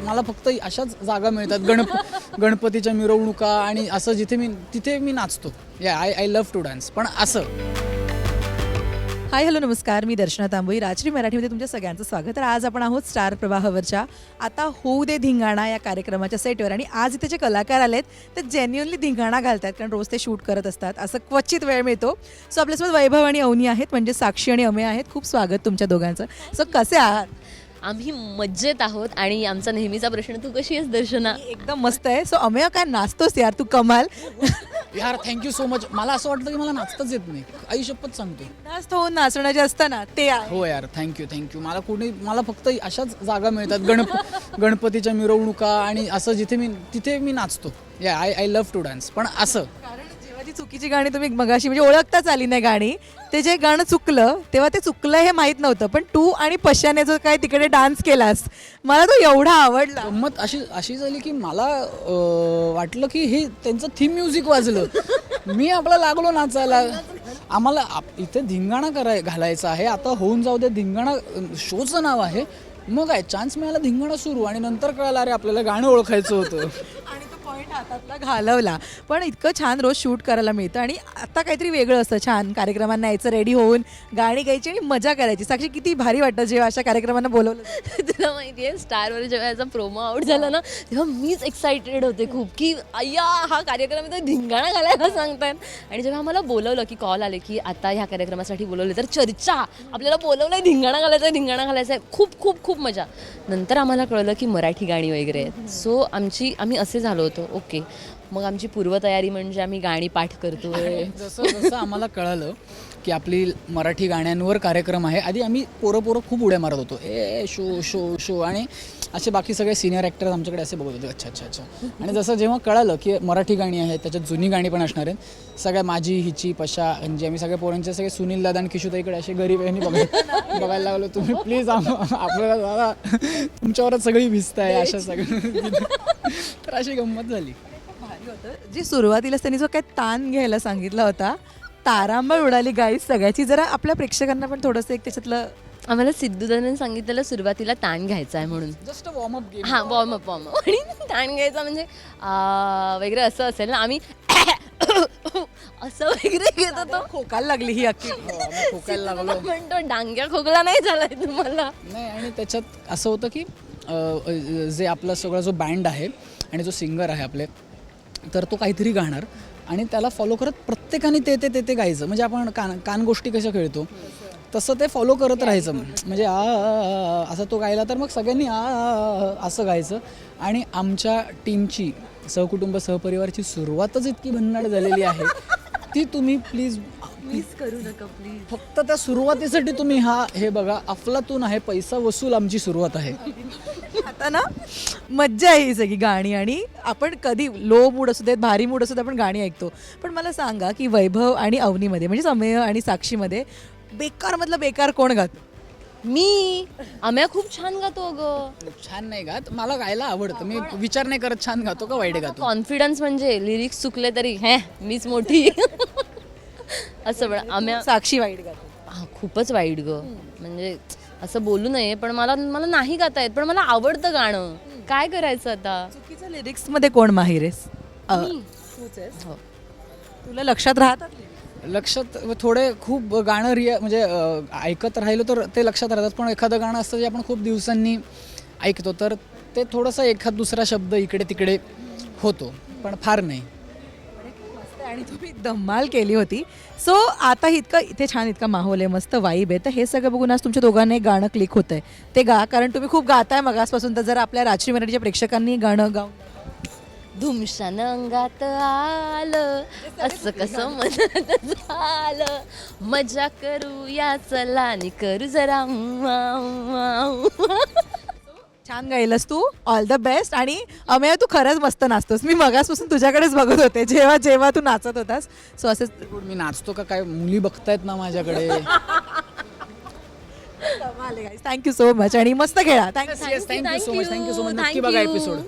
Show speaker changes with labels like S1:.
S1: मला फक्त अशाच जागा मिळतात गणपतीच्या मिरवणुका आणि असं तिथे मी नाचतो. I love to dance. पण असं
S2: हाय हॅलो नमस्कार, मी दर्शना तांबोई. राजश्री मराठीमध्ये तुमच्या सगळ्यांचं स्वागत. तर आज आपण आहोत स्टार प्रवाहावरच्या आता होऊ दे धिंगाणा या कार्यक्रमाच्या सेटवर. आणि आज इथे जे कलाकार आलेत ते जेन्युअनली धिंगाणा घालतात, कारण रोज ते शूट करत असतात. असं क्वचित वेळ मिळतो. सो आपल्यासोबत वैभव आणि अवनी आहेत, म्हणजे साक्षी आणि अमेय आहेत. खूप स्वागत तुमच्या दोघांचं. सो कसे आहात?
S3: आम्ही मज्जेत आहोत. आणि आमचा नेहमीचा प्रश्न, तू कशी आहेस दर्शना?
S2: मी एकदम मस्त आहे. सो अमेय काय नाचतोस यार, तू कमाल.
S1: यार थँक्यू सो मच. मला असं वाटतं की मला नाचताच येत नाही, आई शपथ सांगतो.
S2: नाचतो होऊन नाचणं जे असतं ना ते आहे.
S1: हो यार, थँक्यू. मला फक्त अशाच जागा मिळतात गणपतीच्या मिरवणुका आणि असं तिथे मी नाचतो. I love to dance. पण असं
S2: कारण जेव्हा ती चुकीची गाणी तुम्ही मगाशी म्हणजे ओळखताच आली नाही गाणी, ते जे गाणं चुकलं तेव्हा ते चुकलं हे माहीत नव्हतं. पण तू आणि पश्याने जो काय तिकडे डान्स केलास, मला तो एवढा आवडला.
S1: गंमत अशी झाली की मला वाटलं की हे त्यांचं थीम म्युझिक वाजलं. मी आपला लागलो नाचायला. आम्हाला इथे धिंगाणा घालायचा आहे. आता होऊन जाऊ दे धिंगाणा शोचं नाव आहे. मग काय चान्स मिळाला, धिंगाणा सुरू. आणि नंतर कळालं अरे आपल्याला गाणं ओळखायचं होतं.
S2: आणि तो पॉईंट हातातला घालवला. पण इतकं छान रोज शूट करायला मिळतं. आणि आता काहीतरी वेगळं असतं, छान कार्यक्रमांना यायचं, रेडी होऊन गाणी गायची आणि मजा करायची. साक्षी, किती भारी वाटतं जेव्हा अशा कार्यक्रमांना बोलवलं.
S3: तुला माहिती आहे, स्टारवर जेव्हा याचा प्रोमो आउट झाला ना, तेव्हा मीच एक्सायटेड होते खूप, की अय्या हा कार्यक्रम इथं धिंगाणा घालायला सांगतात. आणि जेव्हा मला बोलवलं, की कॉल आले की आता ह्या कार्यक्रमासाठी बोलवले, तर चर्चा, आपल्याला बोलवलंय, धिंगाणा घालायचं आहे. खूप खूप खूप मजा. नंतर आम्हाला कळलं की मराठी गाणी वगैरे आहेत. सो आम्ही असे झालो होतो, ओके. मग आमची पूर्वतयारी म्हणजे आम्ही गाणी पाठ करतोय.
S1: जसं आम्हाला कळालं की आपली मराठी गाण्यांवर कार्यक्रम आहे, आधी आम्ही पोरं खूप उड्या मारत होतो. शो आणि असे बाकी सगळे सिनियर ॲक्टर्स आमच्याकडे असे बघत होते, अच्छा. आणि जसं जेव्हा कळालं की मराठी गाणी आहेत, त्याच्यात जुनी गाणी पण असणार आहेत, सगळ्या माझी हिची पशा म्हणजे आम्ही सगळ्या पोरांचे सगळे सुनील दादा आणि किशोताईकडे असे गरीब यांनी बघायला लागलो, तुम्ही प्लीज आपल्याला दादा तुमच्यावरच सगळी भिजताय अशा सगळं. तर अशी गंमत झाली.
S2: जी सुरुवातीलाच त्यांनी जो काय ताण घ्यायला सांगितला होता, तारांबळ उडाली गाईस सगळ्याची. जरा आपल्या प्रेक्षकांना पण थोडंसं एक त्याच्यातलं.
S3: आम्हाला सिद्धूदादांनी सांगितलेलं सुरुवातीला ताण घ्यायचा आहे म्हणून.
S1: Just warm up game.
S3: हां, वॉर्मअप. आणि ताण घ्यायचा म्हणजे वगैरे असं असेल ना, आम्ही असं वगैरे घेत होतो.
S2: खोकायला लागली ही अख्खी.
S1: खोकायला लागलो.
S3: म्हणतो डांग्या खोकला नाही झालाय तुम्हाला.
S1: नाही, आणि त्याच्यात असं होतं की जे आपला सगळा जो बँड आहे आणि जो सिंगर आहे आपले, तर तो काहीतरी गाणार आणि त्याला फॉलो करत प्रत्येकाने ते गायचं. म्हणजे आपण कान गोष्टी कशा खेळतो तसं ते फॉलो करत राहायचं. म्हणजे असं तो गायला तर मग सगळ्यांनी असं गायचं. आणि आमच्या टीमची सहकुटुंब सहपरिवारची सुरुवातच इतकी भन्नाट झालेली आहे, ती तुम्ही प्लीज
S3: मिस करू नका प्लीज.
S1: फक्त त्या सुरुवातीसाठी तुम्ही हे बघा, अफलातून आहे, पैसा वसूल आमची सुरुवात आहे.
S2: आता ना मज्जा आहे ही सगळी गाणी. आणि आपण कधी लो मूड असू देत, भारी मूड असू देत, आपण गाणी ऐकतो. पण मला सांगा की वैभव आणि अवनीमध्ये, म्हणजे अमेय आणि साक्षीमध्ये बेकार मधलं बेकार कोण गातं?
S3: मी आम्ही खूप छान गातो ग.
S1: छान नाही गात, मला गायला आवडतं. मी विचार नाही करत छान गातो का वाईट गातो.
S3: कॉन्फिडन्स म्हणजे लिरिक्स चुकले तरी मीच मोठी. असं पण आम्ही
S2: साक्षी वाईट गातो.
S3: खूपच वाईट ग. म्हणजे असं बोलू नये, पण मला नाही गाता येत, पण मला आवडतं गाणं. काय करायचं आता.
S2: चुकीच्या लिरिक्स मध्ये कोण माहीर आहेस?
S3: हो.
S2: तुला लक्षात राहतात?
S1: लक्षात थोडे खूप गाणं म्हणजे ऐकत राहिलो तर ते लक्षात राहतात. पण एखादं गाणं असतं जे आपण खूप दिवसांनी ऐकतो, तर ते थोडंसं एखाद दुसरा शब्द इकडे तिकडे होतो, पण फार नाही.
S2: आणि तुम्ही धम्माल केली होती. सो आता इथे छान इतका माहोल आहे, मस्त वाईब आहे. तर हे सगळं बघून आज तुमच्या दोघांना एक गाणं क्लिक होतं आहे, ते गा. कारण तुम्ही खूप गाताय मगासपासून. तर जरा आपल्या राजश्री मराठीच्या प्रेक्षकांनी गाणं गाऊन.
S3: धुमशान अंगात आलं, असं कसं मनात झालं, मजा करूया चला आणि करू जरा.
S2: छान गायलंस तू, ऑल द बेस्ट. आणि अमेय, तू खरंच मस्त नाचतोस. मी मगासपासून तुझ्याकडेच बघत होते जेव्हा तू नाचत होतास. सो असंच
S1: मी नाचतो का काय, मुली बघतायत ना माझ्याकडे.
S2: थँक्यू सो मच आणि मस्त खेळा.
S1: Thank you so much. नक्की बघा एपिसोड.